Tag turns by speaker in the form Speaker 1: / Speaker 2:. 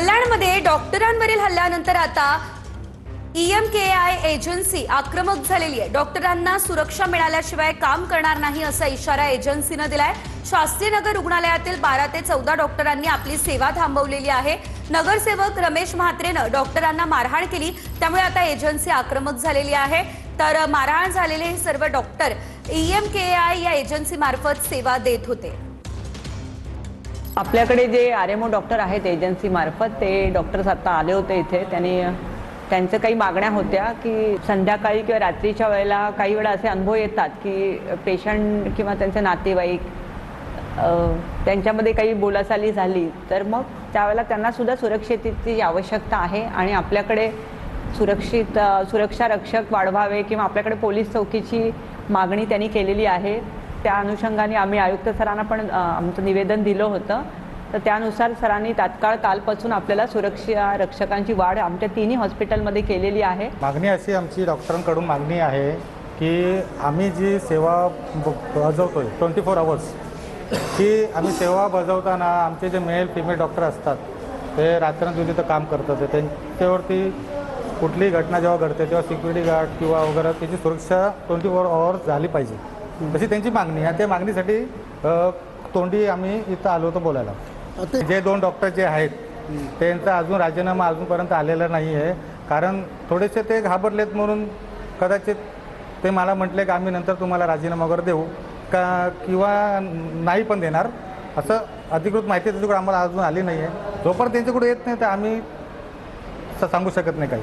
Speaker 1: कल्याणमध्ये डॉक्टरांवरील हल्ल्यानंतर आता ईएमकेआय एजन्सी आक्रमक झालेली आहे। डॉक्टरांना सुरक्षा मिळाल्याशिवाय काम करणार नाही असा इशारा एजन्सीने दिलाय। शास्त्री नगर रुग्णालयातील 12 ते 14 डॉक्टरांनी आपली सेवा थांबवलेली आहे। नगरसेवक रमेश म्हात्रेने डॉक्टरांना मारहाण केली, त्यामुळे आता एजन्सी आक्रमक झालेली आहे। तर मारहाण झालेले हे सर्व डॉक्टर ईएमकेआय या एजन्सी मार्फत सेवा देत होते।
Speaker 2: आपल्याकडे जे आरएमओ डॉक्टर आहेत एजन्सी मार्फत, ते डॉक्टर्स आता आले होते इथे। त्यांच्या काही मागण्या होत्या की संध्याकाळी किंवा रात्रीच्या वेळेला काही वेळा असे अनुभव येतात की पेशंट किंवा त्यांचे नातेवाईक त्यांच्यामध्ये काही बोलाचाली झाली, तर मग त्यावेळेला त्यांना सुद्धा सुरक्षिततेची आवश्यकता आहे आणि आपल्याकडे सुरक्षा रक्षक वाढवावे किंवा आपल्याकडे पोलीस चौकीची मागणी त्यांनी केलेली आहे। त्या अनुषंगाने आम्ही आयुक्त सरांना पण आमचं निवेदन दिलं होतं। तर त्यानुसार सरांनी तात्काळ कालपासून आपल्याला सुरक्षा रक्षकांची वाढ आमच्या तिन्ही हॉस्पिटलमध्ये केलेली आहे।
Speaker 3: मागणी अशी आमची डॉक्टरांकडून मागणी आहे की आम्ही जी सेवा बजावतोय 24 आवर्स, की आम्ही सेवा बजावताना आमचे जे मेल फिमेल डॉक्टर असतात ते रात्रंदिवशी तर काम करतात, त्यांच्यावरती कुठलीही घटना जेव्हा घडते तेव्हा सिक्युरिटी गार्ड किंवा वगैरे त्याची सुरक्षा 24 आवर्स झाली पाहिजे, तशी त्यांची मागणी आहे। त्या मागणीसाठी तोंडी आम्ही इथं आलो होतो बोलायला। जे 2 डॉक्टर जे आहेत त्यांचा अजून राजीनामा अजूनपर्यंत आलेला नाही आहे, कारण थोडेसे ते घाबरलेत म्हणून कदाचित ते मला म्हटले की आम्ही नंतर तुम्हाला राजीनामा वगैरे देऊ का किंवा नाही पण देणार, असं अधिकृत माहिती त्यांच्याकडे आम्हाला अजून आली नाही आहे। जोपर्यंत त्यांच्याकडे येत नाही तर आम्ही सांगू शकत नाही काही।